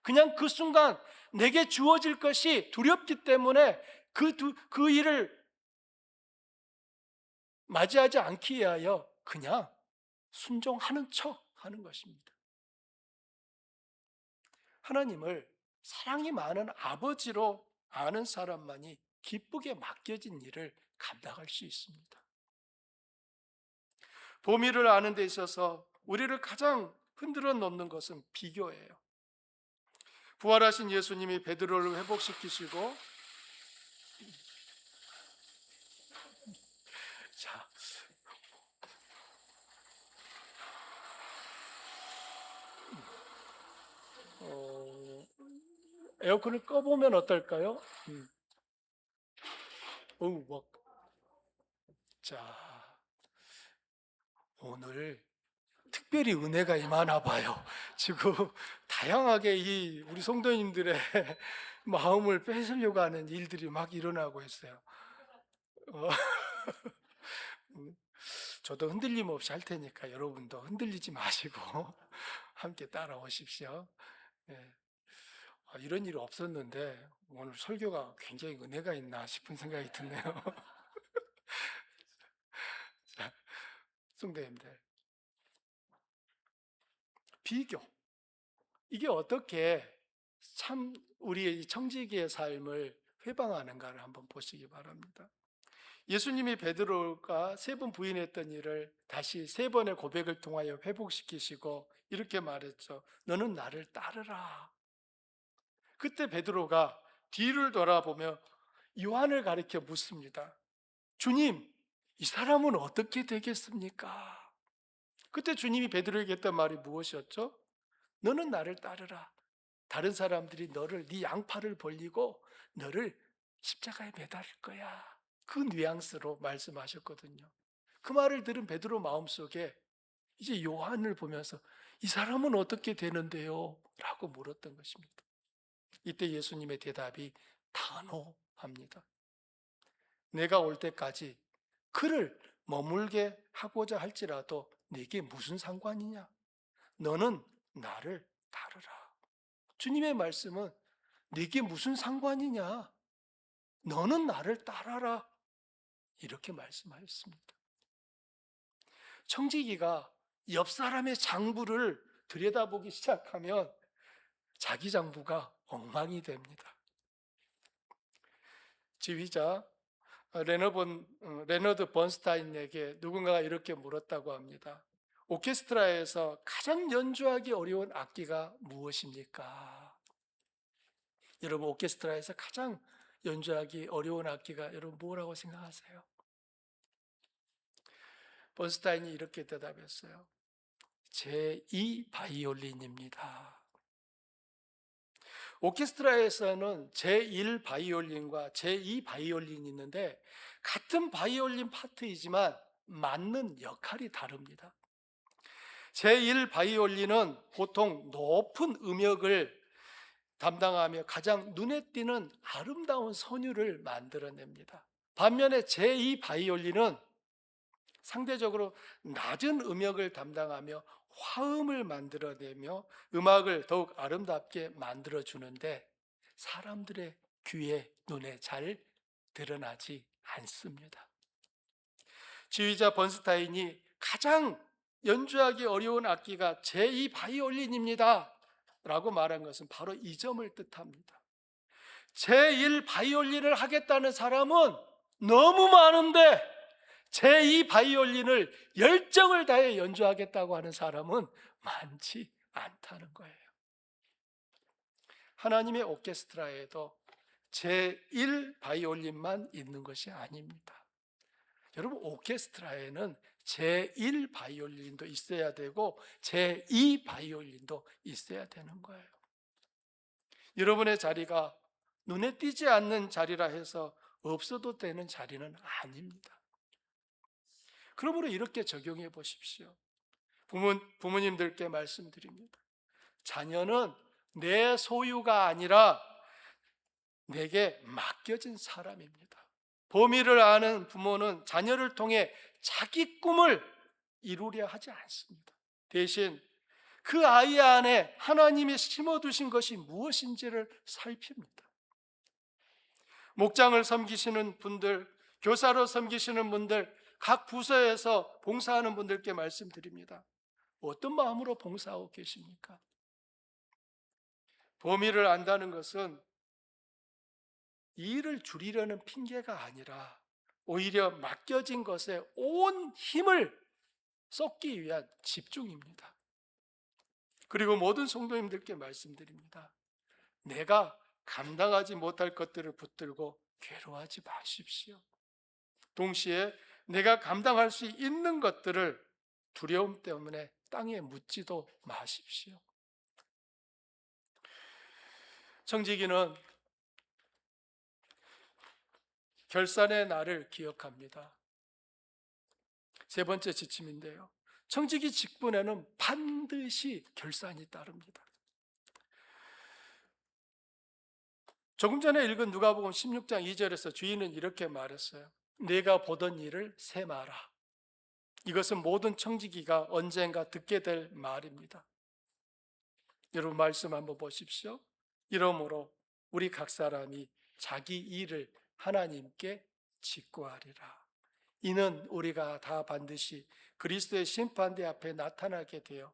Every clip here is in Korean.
그냥 그 순간 내게 주어질 것이 두렵기 때문에 그 일을 맞이하지 않기 위하여 그냥 순종하는 척 하는 것입니다. 하나님을 사랑이 많은 아버지로 아는 사람만이 기쁘게 맡겨진 일을 감당할 수 있습니다. 보미를 아는 데 있어서 우리를 가장 흔들어 놓는 것은 비교예요. 부활하신 예수님이 베드로를 회복시키시고, 자, 에어컨을 꺼보면 어떨까요? 뭐. 자, 오늘 특별히 은혜가 임하나 봐요. 지금 다양하게 우리 성도님들의 마음을 뺏으려고 하는 일들이 막 일어나고 있어요. 어, 저도 흔들림 없이 할 테니까 여러분도 흔들리지 마시고 함께 따라오십시오. 예. 이런 일이 없었는데 오늘 설교가 굉장히 은혜가 있나 싶은 생각이 드네요. 자, 성도님들, 비교, 이게 어떻게 참 우리의 청지기의 삶을 회방하는가를 한번 보시기 바랍니다. 예수님이 베드로가 3번 부인했던 일을 다시 3번의 고백을 통하여 회복시키시고 이렇게 말했죠. 너는 나를 따르라. 그때 베드로가 뒤를 돌아보며 요한을 가리켜 묻습니다. 주님, 이 사람은 어떻게 되겠습니까? 그때 주님이 베드로에게 했던 말이 무엇이었죠? 너는 나를 따르라. 다른 사람들이 네 양팔을 벌리고 너를 십자가에 매달릴 거야. 그 뉘앙스로 말씀하셨거든요. 그 말을 들은 베드로 마음속에 이제 요한을 보면서 이 사람은 어떻게 되는데요? 라고 물었던 것입니다. 이때 예수님의 대답이 단호합니다. 내가 올 때까지 그를 머물게 하고자 할지라도 내게 무슨 상관이냐? 너는 나를 따르라. 주님의 말씀은 내게 무슨 상관이냐? 너는 나를 따라라. 이렇게 말씀하셨습니다. 청지기가 옆 사람의 장부를 들여다보기 시작하면 자기 장부가 엉망이 됩니다. 지휘자 레너드 번스타인에게 누군가가 이렇게 물었다고 합니다. 오케스트라에서 가장 연주하기 어려운 악기가 무엇입니까? 여러분, 오케스트라에서 가장 연주하기 어려운 악기가 여러분 뭐라고 생각하세요? 번스타인이 이렇게 대답했어요. 제2 바이올린입니다. 오케스트라에서는 제1 바이올린과 제2 바이올린이 있는데 같은 바이올린 파트이지만 맞는 역할이 다릅니다. 제1 바이올린은 보통 높은 음역을 담당하며 가장 눈에 띄는 아름다운 선율을 만들어냅니다. 반면에 제2 바이올린은 상대적으로 낮은 음역을 담당하며 화음을 만들어내며 음악을 더욱 아름답게 만들어주는데 사람들의 귀에 눈에 잘 드러나지 않습니다. 지휘자 번스타인이 가장 연주하기 어려운 악기가 제2 바이올린입니다 라고 말한 것은 바로 이 점을 뜻합니다. 제1 바이올린을 하겠다는 사람은 너무 많은데 제2 바이올린을 열정을 다해 연주하겠다고 하는 사람은 많지 않다는 거예요. 하나님의 오케스트라에도 제1 바이올린만 있는 것이 아닙니다. 여러분, 오케스트라에는 제1 바이올린도 있어야 되고 제2 바이올린도 있어야 되는 거예요. 여러분의 자리가 눈에 띄지 않는 자리라 해서 없어도 되는 자리는 아닙니다. 그러므로 이렇게 적용해 보십시오. 부모님들께 말씀드립니다. 자녀는 내 소유가 아니라 내게 맡겨진 사람입니다. 보미를 아는 부모는 자녀를 통해 자기 꿈을 이루려 하지 않습니다. 대신 그 아이 안에 하나님이 심어두신 것이 무엇인지를 살핍니다. 목장을 섬기시는 분들, 교사로 섬기시는 분들, 각 부서에서 봉사하는 분들께 말씀드립니다. 어떤 마음으로 봉사하고 계십니까? 범위를 안다는 것은 이 일을 줄이려는 핑계가 아니라 오히려 맡겨진 것에 온 힘을 쏟기 위한 집중입니다. 그리고 모든 성도님들께 말씀드립니다. 내가 감당하지 못할 것들을 붙들고 괴로워하지 마십시오. 동시에 내가 감당할 수 있는 것들을 두려움 때문에 땅에 묻지도 마십시오. 청지기는 결산의 날을 기억합니다. 세 번째 지침인데요. 청지기 직분에는 반드시 결산이 따릅니다. 조금 전에 읽은 누가복음 16장 2절에서 주인은 이렇게 말했어요. 내가 보던 일을 세마라. 이것은 모든 청지기가 언젠가 듣게 될 말입니다. 여러분 말씀 한번 보십시오. 이러므로 우리 각 사람이 자기 일을 하나님께 직구하리라. 이는 우리가 다 반드시 그리스도의 심판대 앞에 나타나게 되어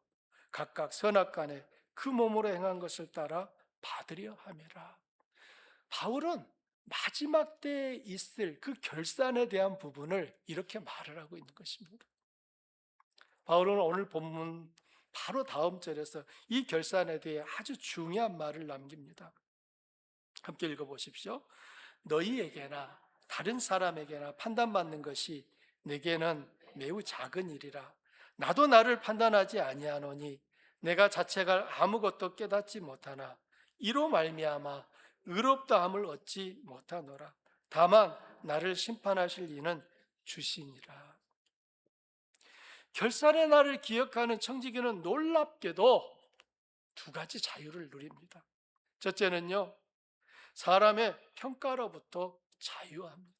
각각 선악간에 그 몸으로 행한 것을 따라 받으려 함이라. 바울은 마지막 때에 있을 그 결산에 대한 부분을 이렇게 말을 하고 있는 것입니다. 바울은 오늘 본문 바로 다음 절에서 이 결산에 대해 아주 중요한 말을 남깁니다. 함께 읽어보십시오. 너희에게나 다른 사람에게나 판단받는 것이 내게는 매우 작은 일이라. 나도 나를 판단하지 아니하노니 내가 자체가 아무것도 깨닫지 못하나 이로 말미암아 의롭다함을 얻지 못하노라. 다만 나를 심판하실 이는 주시니라. 결산의 날을 기억하는 청지기는 놀랍게도 두 가지 자유를 누립니다. 첫째는요, 사람의 평가로부터 자유합니다.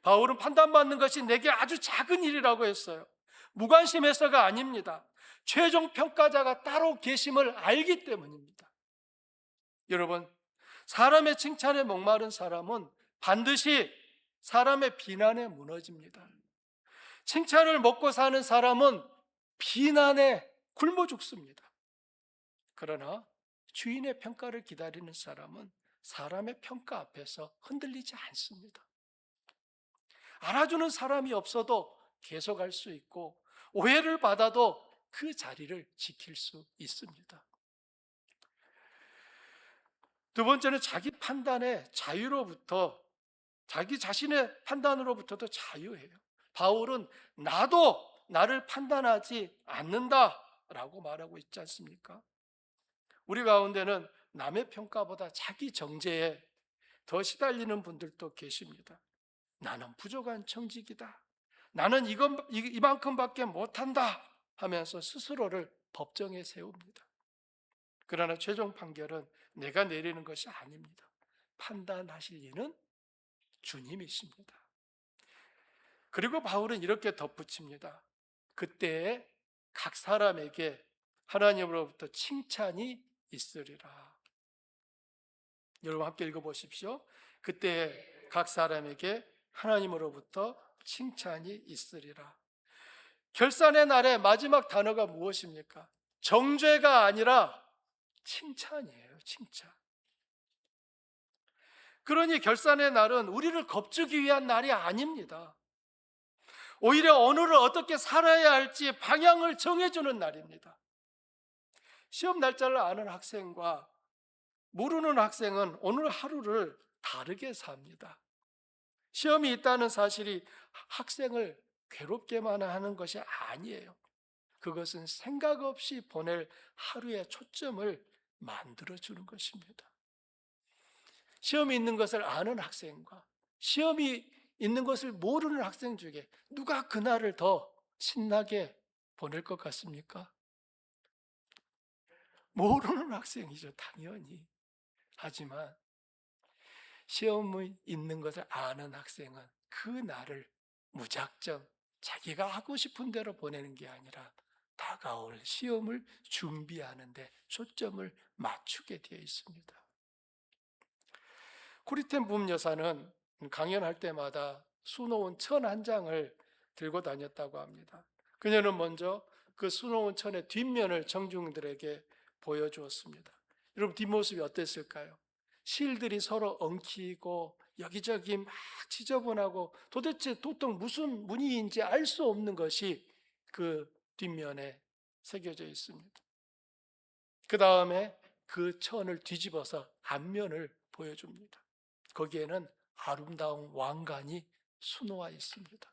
바울은 판단받는 것이 내게 아주 작은 일이라고 했어요. 무관심해서가 아닙니다. 최종 평가자가 따로 계심을 알기 때문입니다. 여러분, 사람의 칭찬에 목마른 사람은 반드시 사람의 비난에 무너집니다. 칭찬을 먹고 사는 사람은 비난에 굶어 죽습니다. 그러나 주인의 평가를 기다리는 사람은 사람의 평가 앞에서 흔들리지 않습니다. 알아주는 사람이 없어도 계속할 수 있고 오해를 받아도 그 자리를 지킬 수 있습니다. 두 번째는 자기 판단의 자유로부터, 자기 자신의 판단으로부터도 자유해요. 바울은 나도 나를 판단하지 않는다라고 말하고 있지 않습니까? 우리 가운데는 남의 평가보다 자기 정죄에 더 시달리는 분들도 계십니다. 나는 부족한 청지기다. 나는 이만큼밖에 못한다 하면서 스스로를 법정에 세웁니다. 그러나 최종 판결은 내가 내리는 것이 아닙니다. 판단하실 이는 주님이십니다. 그리고 바울은 이렇게 덧붙입니다. 그때에 각 사람에게 하나님으로부터 칭찬이 있으리라. 여러분 함께 읽어보십시오. 그때에 각 사람에게 하나님으로부터 칭찬이 있으리라. 결산의 날의 마지막 단어가 무엇입니까? 정죄가 아니라 칭찬이에요. 칭찬. 그러니 결산의 날은 우리를 겁주기 위한 날이 아닙니다. 오히려 오늘을 어떻게 살아야 할지 방향을 정해주는 날입니다. 시험 날짜를 아는 학생과 모르는 학생은 오늘 하루를 다르게 삽니다. 시험이 있다는 사실이 학생을 괴롭게만 하는 것이 아니에요. 그것은 생각 없이 보낼 하루의 초점을 만들어주는 것입니다. 시험이 있는 것을 아는 학생과 시험이 있는 것을 모르는 학생 중에 누가 그날을 더 신나게 보낼 것 같습니까? 모르는 학생이죠, 당연히. 하지만 시험이 있는 것을 아는 학생은 그 날을 무작정 자기가 하고 싶은 대로 보내는 게 아니라 다가올 시험을 준비하는 데 초점을 맞추게 되어 있습니다. 쿠리텐 부음 여사는 강연할 때마다 수놓은 천 한 장을 들고 다녔다고 합니다. 그녀는 먼저 그 수놓은 천의 뒷면을 청중들에게 보여주었습니다. 여러분, 뒷모습이 어땠을까요? 실들이 서로 엉키고 여기저기 막 지저분하고 도대체 도통 무슨 무늬인지 알 수 없는 것이 그 뒷면에 새겨져 있습니다. 그 다음에 그 천을 뒤집어서 앞면을 보여줍니다. 거기에는 아름다운 왕관이 수놓아 있습니다.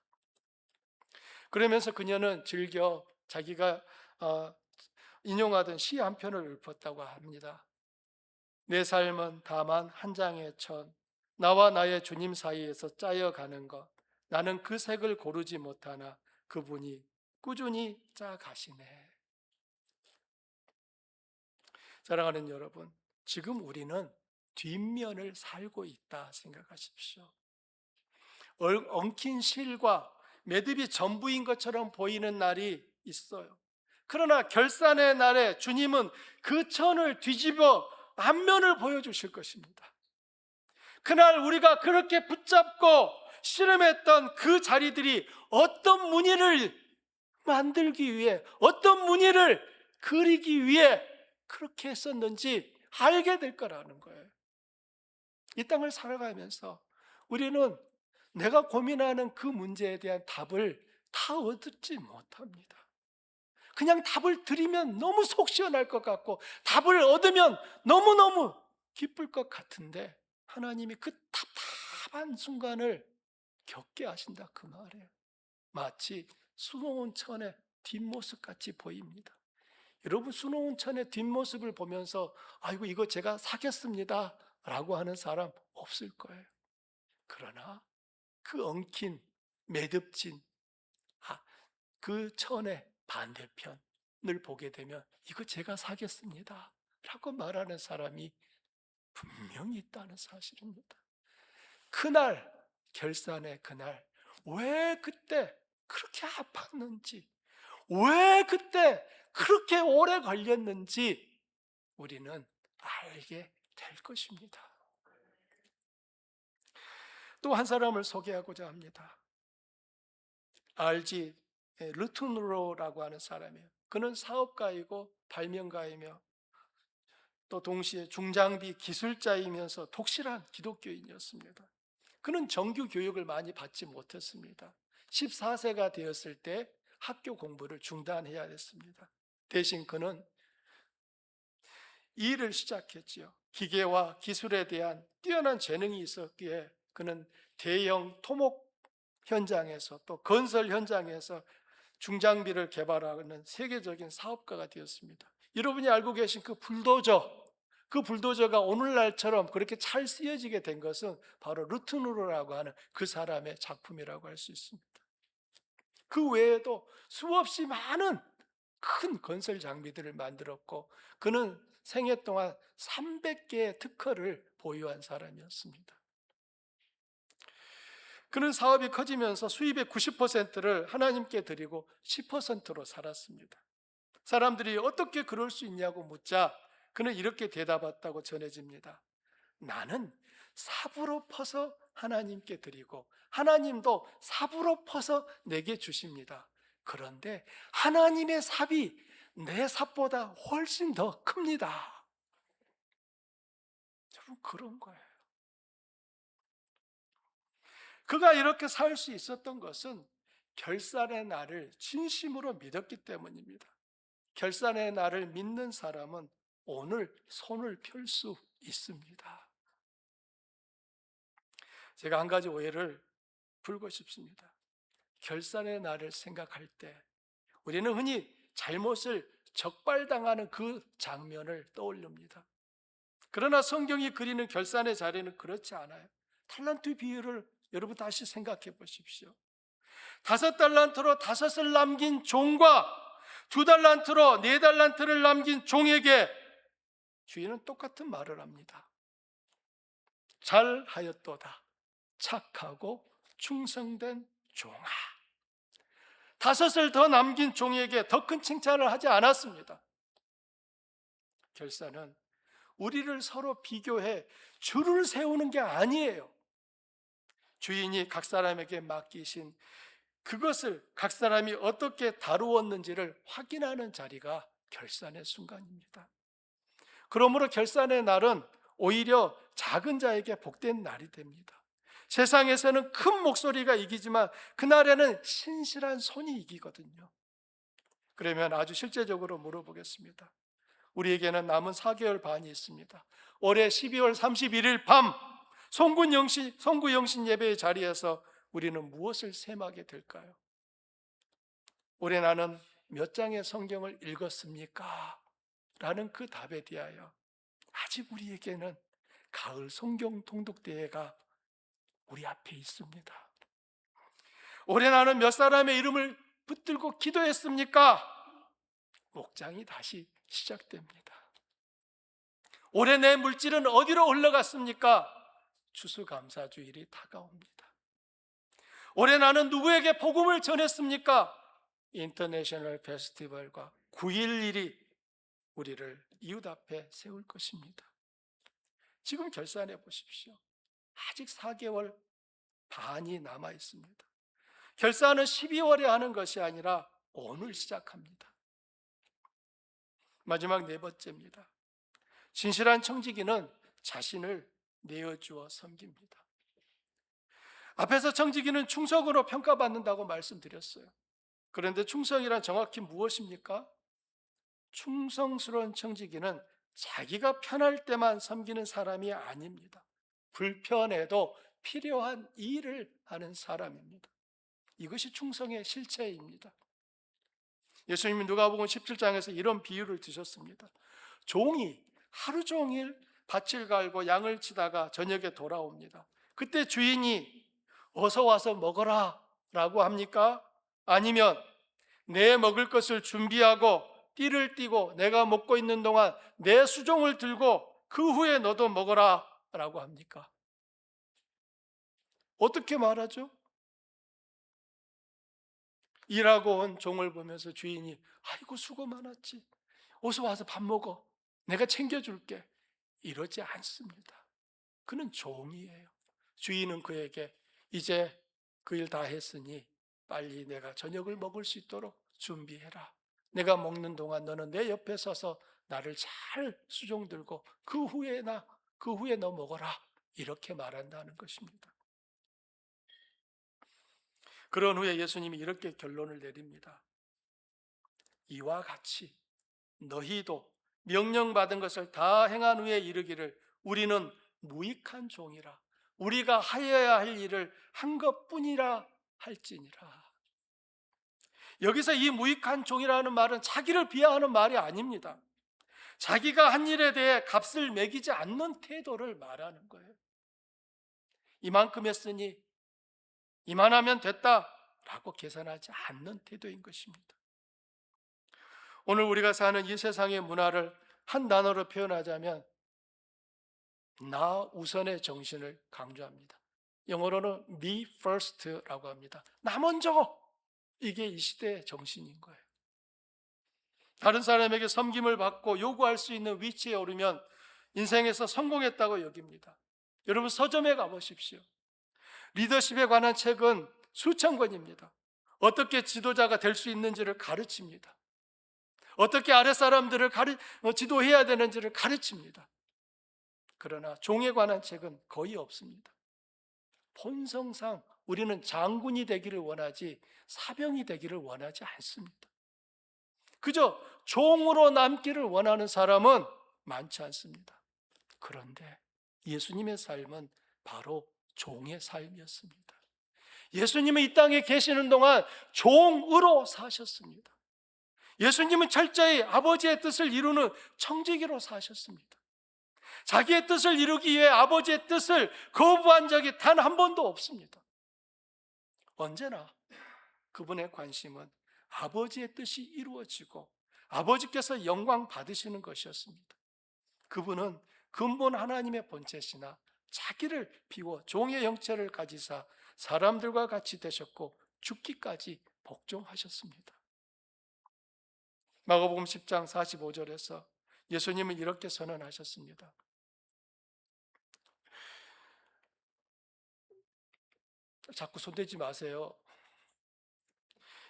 그러면서 그녀는 즐겨 자기가 인용하던 시 한 편을 읊었다고 합니다. 내 삶은 다만 한 장의 천, 나와 나의 주님 사이에서 짜여가는 것. 나는 그 색을 고르지 못하나 그분이 꾸준히 짜 가시네. 사랑하는 여러분, 지금 우리는 뒷면을 살고 있다 생각하십시오. 엉킨 실과 매듭이 전부인 것처럼 보이는 날이 있어요. 그러나 결산의 날에 주님은 그 천을 뒤집어 앞면을 보여주실 것입니다. 그날 우리가 그렇게 붙잡고 씨름했던 그 자리들이 어떤 무늬를 만들기 위해, 어떤 무늬를 그리기 위해 그렇게 했었는지 알게 될 거라는 거예요. 이 땅을 살아가면서 우리는 내가 고민하는 그 문제에 대한 답을 다 얻지 못합니다. 그냥 답을 드리면 너무 속 시원할 것 같고 답을 얻으면 너무너무 기쁠 것 같은데 하나님이 그 답답한 순간을 겪게 하신다 그 말이에요. 마치 수놓은 천의 뒷모습 같이 보입니다. 여러분, 수놓은 천의 뒷모습을 보면서 아이고 이거 제가 사겠습니다 라고 하는 사람 없을 거예요. 그러나 그 엉킨 매듭진 그 천의 반대편을 보게 되면 이거 제가 사겠습니다 라고 말하는 사람이 분명히 있다는 사실입니다. 그날, 결산의 그날, 왜 그때 그렇게 아팠는지, 왜 그때 그렇게 오래 걸렸는지 우리는 알게 될 것입니다. 또 한 사람을 소개하고자 합니다. RG 르투누로라고 하는 사람이에요. 그는 사업가이고 발명가이며 또 동시에 중장비 기술자이면서 독실한 기독교인이었습니다. 그는 정규 교육을 많이 받지 못했습니다. 14세가 되었을 때 학교 공부를 중단해야 됐습니다. 대신 그는 일을 시작했지요. 기계와 기술에 대한 뛰어난 재능이 있었기에 그는 대형 토목 현장에서 또 건설 현장에서 중장비를 개발하는 세계적인 사업가가 되었습니다. 여러분이 알고 계신 그 불도저가 오늘날처럼 그렇게 잘 쓰여지게 된 것은 바로 르트누르라고 하는 그 사람의 작품이라고 할 수 있습니다. 그 외에도 수없이 많은 큰 건설 장비들을 만들었고 그는 생애 동안 300개의 특허를 보유한 사람이었습니다. 그는 사업이 커지면서 수입의 90%를 하나님께 드리고 10%로 살았습니다. 사람들이 어떻게 그럴 수 있냐고 묻자 그는 이렇게 대답했다고 전해집니다. 나는 삽으로 퍼서 하나님께 드리고 하나님도 삽으로 퍼서 내게 주십니다. 그런데 하나님의 삽이 내 삽보다 훨씬 더 큽니다. 여러분, 그런 거예요. 그가 이렇게 살 수 있었던 것은 결산의 날을 진심으로 믿었기 때문입니다. 결산의 날을 믿는 사람은 오늘 손을 펼 수 있습니다. 제가 한 가지 오해를 풀고 싶습니다. 결산의 날을 생각할 때 우리는 흔히 잘못을 적발당하는 그 장면을 떠올립니다. 그러나 성경이 그리는 결산의 자리는 그렇지 않아요. 탈란트 비유를 여러분 다시 생각해 보십시오. 5달란트로 5을 남긴 종과 2달란트로 4달란트를 남긴 종에게 주인은 똑같은 말을 합니다. 잘하였도다. 착하고 충성된 종아. 5을 더 남긴 종에게 더 큰 칭찬을 하지 않았습니다. 결사는 우리를 서로 비교해 줄을 세우는 게 아니에요. 주인이 각 사람에게 맡기신 그것을 각 사람이 어떻게 다루었는지를 확인하는 자리가 결산의 순간입니다. 그러므로 결산의 날은 오히려 작은 자에게 복된 날이 됩니다. 세상에서는 큰 목소리가 이기지만 그날에는 신실한 손이 이기거든요. 그러면 아주 실제적으로 물어보겠습니다. 우리에게는 남은 4개월 반이 있습니다. 올해 12월 31일 밤 송구영신 예배의 자리에서 우리는 무엇을 셈하게 될까요? 올해 나는 몇 장의 성경을 읽었습니까? 라는 그 답에 대하여 아직 우리에게는 가을 성경 통독대회가 우리 앞에 있습니다. 올해 나는 몇 사람의 이름을 붙들고 기도했습니까? 목장이 다시 시작됩니다. 올해 내 물질은 어디로 흘러갔습니까? 추수감사주일이 다가옵니다. 올해 나는 누구에게 복음을 전했습니까? 인터내셔널 페스티벌과 9.11이 우리를 이웃 앞에 세울 것입니다. 지금 결산해 보십시오. 아직 4개월 반이 남아 있습니다. 결산은 12월에 하는 것이 아니라 오늘 시작합니다. 마지막 4번째입니다. 진실한 청지기는 자신을 내어주어 섬깁니다. 앞에서 청지기는 충성으로 평가받는다고 말씀드렸어요. 그런데 충성이란 정확히 무엇입니까? 충성스러운 청지기는 자기가 편할 때만 섬기는 사람이 아닙니다. 불편해도 필요한 일을 하는 사람입니다. 이것이 충성의 실체입니다. 예수님이 누가복음 17장에서 이런 비유를 드셨습니다. 종이 하루 종일 밭을 갈고 양을 치다가 저녁에 돌아옵니다. 그때 주인이 어서 와서 먹어라 라고 합니까? 아니면 내 먹을 것을 준비하고 띠를 띠고 내가 먹고 있는 동안 내 수종을 들고 그 후에 너도 먹어라 라고 합니까? 어떻게 말하죠? 일하고 온 종을 보면서 주인이 아이고 수고 많았지, 어서 와서 밥 먹어, 내가 챙겨줄게, 이러지 않습니다. 그는 종이에요. 주인은 그에게 이제 그 일 다 했으니 빨리 내가 저녁을 먹을 수 있도록 준비해라. 내가 먹는 동안 너는 내 옆에 서서 나를 잘 수종 들고 그 후에 너 먹어라. 이렇게 말한다는 것입니다. 그런 후에 예수님이 이렇게 결론을 내립니다. 이와 같이 너희도 명령받은 것을 다 행한 후에 이르기를 우리는 무익한 종이라, 우리가 하여야 할 일을 한 것뿐이라 할지니라. 여기서 이 무익한 종이라는 말은 자기를 비하하는 말이 아닙니다. 자기가 한 일에 대해 값을 매기지 않는 태도를 말하는 거예요. 이만큼 했으니 이만하면 됐다라고 계산하지 않는 태도인 것입니다. 오늘 우리가 사는 이 세상의 문화를 한 단어로 표현하자면 나 우선의 정신을 강조합니다. 영어로는 me first라고 합니다. 나 먼저! 이게 이 시대의 정신인 거예요. 다른 사람에게 섬김을 받고 요구할 수 있는 위치에 오르면 인생에서 성공했다고 여깁니다. 여러분 서점에 가보십시오. 리더십에 관한 책은 수천 권입니다. 어떻게 지도자가 될 수 있는지를 가르칩니다. 어떻게 아랫사람들을 지도해야 되는지를 가르칩니다. 그러나 종에 관한 책은 거의 없습니다. 본성상 우리는 장군이 되기를 원하지 사병이 되기를 원하지 않습니다. 그저 종으로 남기를 원하는 사람은 많지 않습니다. 그런데 예수님의 삶은 바로 종의 삶이었습니다. 예수님은 이 땅에 계시는 동안 종으로 사셨습니다. 예수님은 철저히 아버지의 뜻을 이루는 청지기로 사셨습니다. 자기의 뜻을 이루기 위해 아버지의 뜻을 거부한 적이 단 한 번도 없습니다. 언제나 그분의 관심은 아버지의 뜻이 이루어지고 아버지께서 영광 받으시는 것이었습니다. 그분은 근본 하나님의 본체시나 자기를 비워 종의 형체를 가지사 사람들과 같이 되셨고 죽기까지 복종하셨습니다. 마가복음 10장 45절에서 예수님은 이렇게 선언하셨습니다. 자꾸 손대지 마세요.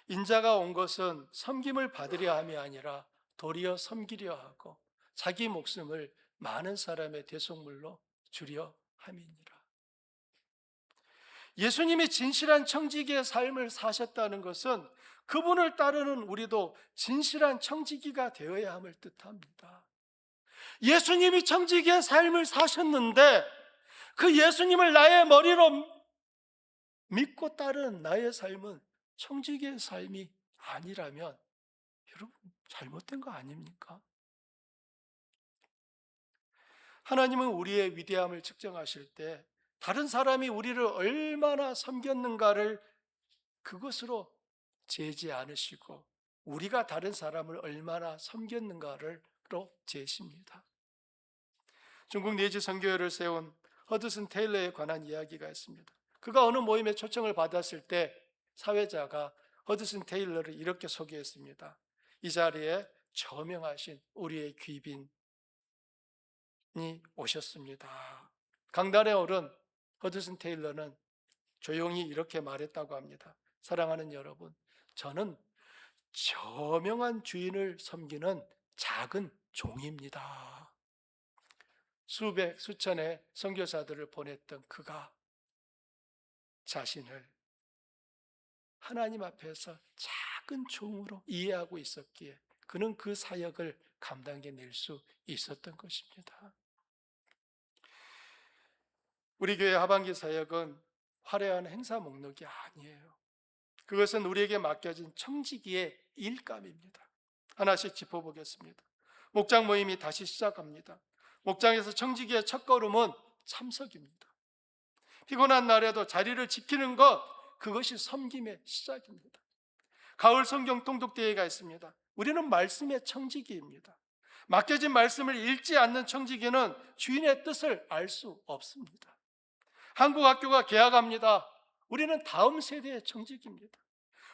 인자가 온 것은 섬김을 받으려 함이 아니라 도리어 섬기려 하고 자기 목숨을 많은 사람의 대속물로 주려 함이니라. 예수님이 진실한 청지기의 삶을 사셨다는 것은 그분을 따르는 우리도 진실한 청지기가 되어야 함을 뜻합니다. 예수님이 청지기의 삶을 사셨는데 그 예수님을 나의 머리로 믿고 따르는 나의 삶은 청지기의 삶이 아니라면 여러분 잘못된 거 아닙니까? 하나님은 우리의 위대함을 측정하실 때 다른 사람이 우리를 얼마나 섬겼는가를 그것으로 재지 않으시고 우리가 다른 사람을 얼마나 섬겼는가로 재십니다. 중국 내지 선교회를 세운 허드슨 테일러에 관한 이야기가 있습니다. 그가 어느 모임에 초청을 받았을 때 사회자가 허드슨 테일러를 이렇게 소개했습니다. 이 자리에 저명하신 우리의 귀빈이 오셨습니다. 강단에 오른 허드슨 테일러는 조용히 이렇게 말했다고 합니다. 사랑하는 여러분, 저는 저명한 주인을 섬기는 작은 종입니다. 수백, 수천의 선교사들을 보냈던 그가 자신을 하나님 앞에서 작은 종으로 이해하고 있었기에 그는 그 사역을 감당해낼 수 있었던 것입니다. 우리 교회 하반기 사역은 화려한 행사 목록이 아니에요. 그것은 우리에게 맡겨진 청지기의 일감입니다. 하나씩 짚어보겠습니다. 목장 모임이 다시 시작합니다. 목장에서 청지기의 첫걸음은 참석입니다. 피곤한 날에도 자리를 지키는 것, 그것이 섬김의 시작입니다. 가을 성경 통독대회가 있습니다. 우리는 말씀의 청지기입니다. 맡겨진 말씀을 읽지 않는 청지기는 주인의 뜻을 알 수 없습니다. 한국 학교가 개학합니다. 우리는 다음 세대의 청지기입니다.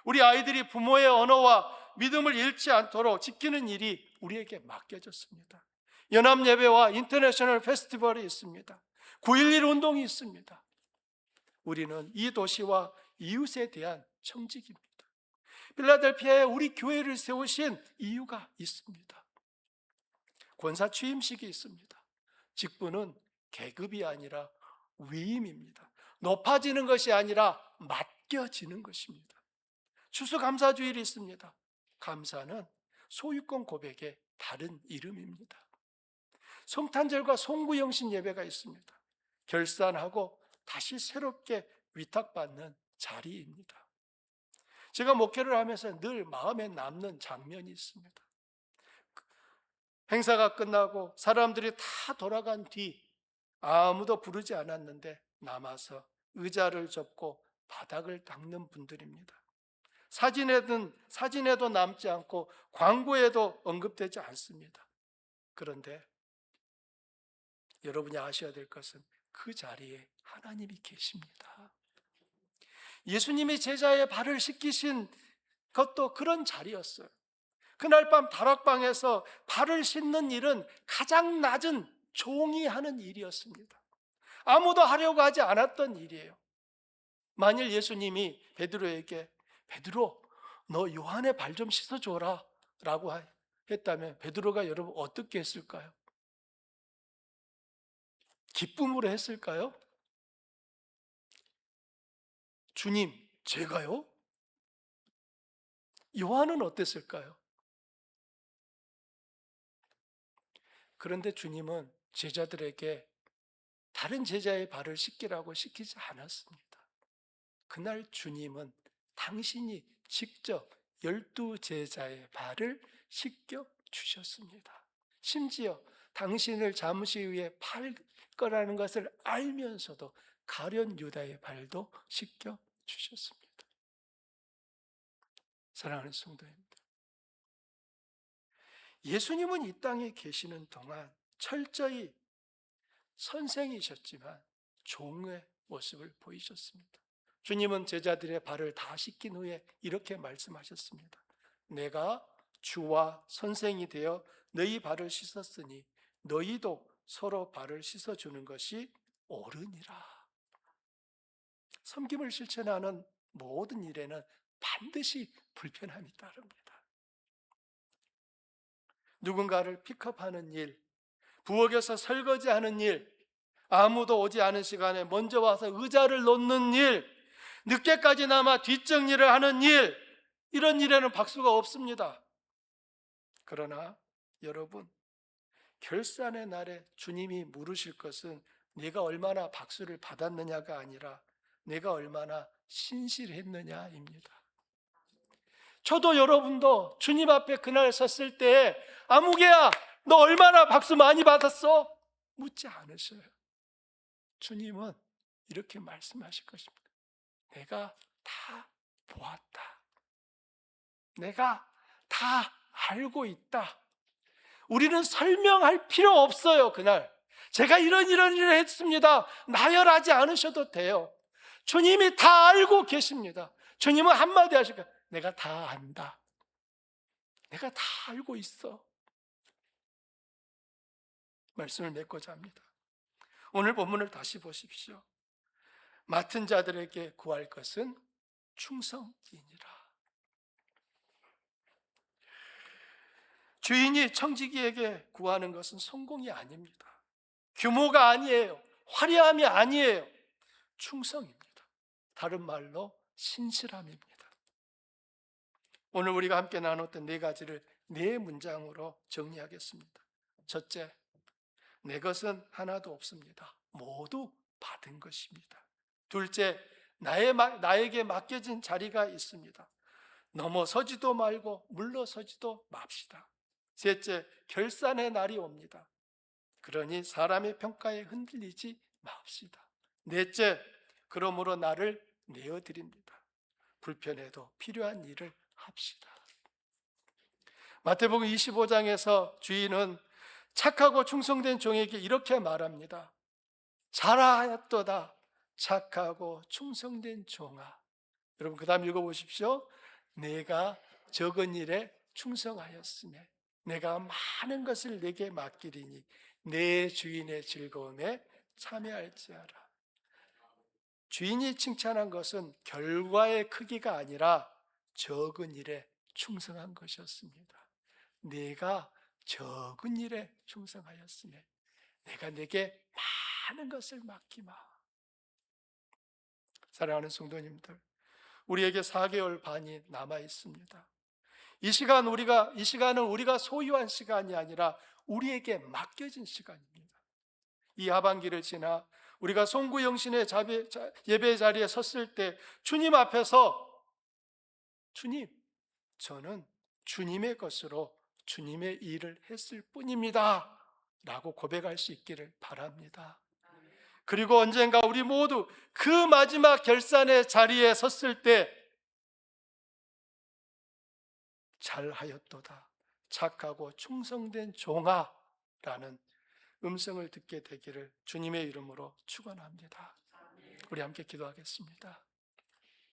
우리 아이들이 부모의 언어와 믿음을 잃지 않도록 지키는 일이 우리에게 맡겨졌습니다. 연합예배와 인터내셔널 페스티벌이 있습니다. 9.11 운동이 있습니다. 우리는 이 도시와 이웃에 대한 청지기입니다. 필라델피아에 우리 교회를 세우신 이유가 있습니다. 권사 취임식이 있습니다. 직분은 계급이 아니라 위임입니다. 높아지는 것이 아니라 맡겨지는 것입니다. 추수감사주일이 있습니다. 감사는 소유권 고백의 다른 이름입니다. 성탄절과 송구영신 예배가 있습니다. 결산하고 다시 새롭게 위탁받는 자리입니다. 제가 목회를 하면서 늘 마음에 남는 장면이 있습니다. 행사가 끝나고 사람들이 다 돌아간 뒤 아무도 부르지 않았는데 남아서 의자를 접고 바닥을 닦는 분들입니다. 사진에도 남지 않고 광고에도 언급되지 않습니다. 그런데 여러분이 아셔야 될 것은 그 자리에 하나님이 계십니다. 예수님이 제자의 발을 씻기신 것도 그런 자리였어요. 그날 밤 다락방에서 발을 씻는 일은 가장 낮은 종이 하는 일이었습니다. 아무도 하려고 하지 않았던 일이에요. 만일 예수님이 베드로에게 베드로 너 요한의 발 좀 씻어줘라 라고 했다면 베드로가 여러분 어떻게 했을까요? 기쁨으로 했을까요? 주님 제가요? 요한은 어땠을까요? 그런데 주님은 제자들에게 다른 제자의 발을 씻기라고 시키지 않았습니다. 그날 주님은 당신이 직접 12 제자의 발을 씻겨 주셨습니다. 심지어 당신을 잠시 후에 팔 거라는 것을 알면서도 가룟 유다의 발도 씻겨 주셨습니다. 사랑하는 성도입니다. 예수님은 이 땅에 계시는 동안 철저히 선생이셨지만 종의 모습을 보이셨습니다. 주님은 제자들의 발을 다 씻긴 후에 이렇게 말씀하셨습니다. 내가 주와 선생이 되어 너희 발을 씻었으니 너희도 서로 발을 씻어주는 것이 옳으니라. 섬김을 실천하는 모든 일에는 반드시 불편함이 따릅니다. 누군가를 픽업하는 일, 부엌에서 설거지하는 일, 아무도 오지 않은 시간에 먼저 와서 의자를 놓는 일, 늦게까지 남아 뒷정리를 하는 일, 이런 일에는 박수가 없습니다. 그러나 여러분, 결산의 날에 주님이 물으실 것은 내가 얼마나 박수를 받았느냐가 아니라 내가 얼마나 신실했느냐입니다. 저도 여러분도 주님 앞에 그날 섰을 때 아무개야 너 얼마나 박수 많이 받았어? 묻지 않으셔요. 주님은 이렇게 말씀하실 것입니다. 내가 다 보았다. 내가 다 알고 있다. 우리는 설명할 필요 없어요. 그날 제가 이런 일을 했습니다. 나열하지 않으셔도 돼요. 주님이 다 알고 계십니다. 주님은 한마디 하실 거예요. 내가 다 안다. 내가 다 알고 있어. 말씀을 맺고자 합니다. 오늘 본문을 다시 보십시오. 맡은 자들에게 구할 것은 충성이니라. 주인이 청지기에게 구하는 것은 성공이 아닙니다. 규모가 아니에요. 화려함이 아니에요. 충성입니다. 다른 말로 신실함입니다. 오늘 우리가 함께 나눴던 네 가지를 네 문장으로 정리하겠습니다. 첫째, 내 것은 하나도 없습니다. 모두 받은 것입니다. 둘째, 나에게 맡겨진 자리가 있습니다. 넘어서지도 말고 물러서지도 맙시다. 셋째, 결산의 날이 옵니다. 그러니 사람의 평가에 흔들리지 맙시다. 넷째, 그러므로 나를 내어드립니다. 불편해도 필요한 일을 합시다. 마태복음 25장에서 주인은 착하고 충성된 종에게 이렇게 말합니다. 잘하였도다 착하고 충성된 종아. 여러분 그 다음 읽어보십시오. 내가 적은 일에 충성하였으며 내가 많은 것을 내게 맡기리니 내 주인의 즐거움에 참여할지어라. 주인이 칭찬한 것은 결과의 크기가 아니라 적은 일에 충성한 것이었습니다. 내가 적은 일에 충성하였으며 내가 내게 많은 것을 맡기마. 사랑하는 성도님들, 우리에게 4개월 반이 남아 있습니다. 이 시간은 우리가 소유한 시간이 아니라 우리에게 맡겨진 시간입니다. 이 하반기를 지나 우리가 송구영신의 예배 자리에 섰을 때 주님 앞에서 주님, 저는 주님의 것으로 주님의 일을 했을 뿐입니다 라고 고백할 수 있기를 바랍니다. 그리고 언젠가 우리 모두 그 마지막 결산의 자리에 섰을 때 잘하였도다 착하고 충성된 종아 라는 음성을 듣게 되기를 주님의 이름으로 축원합니다. 우리 함께 기도하겠습니다.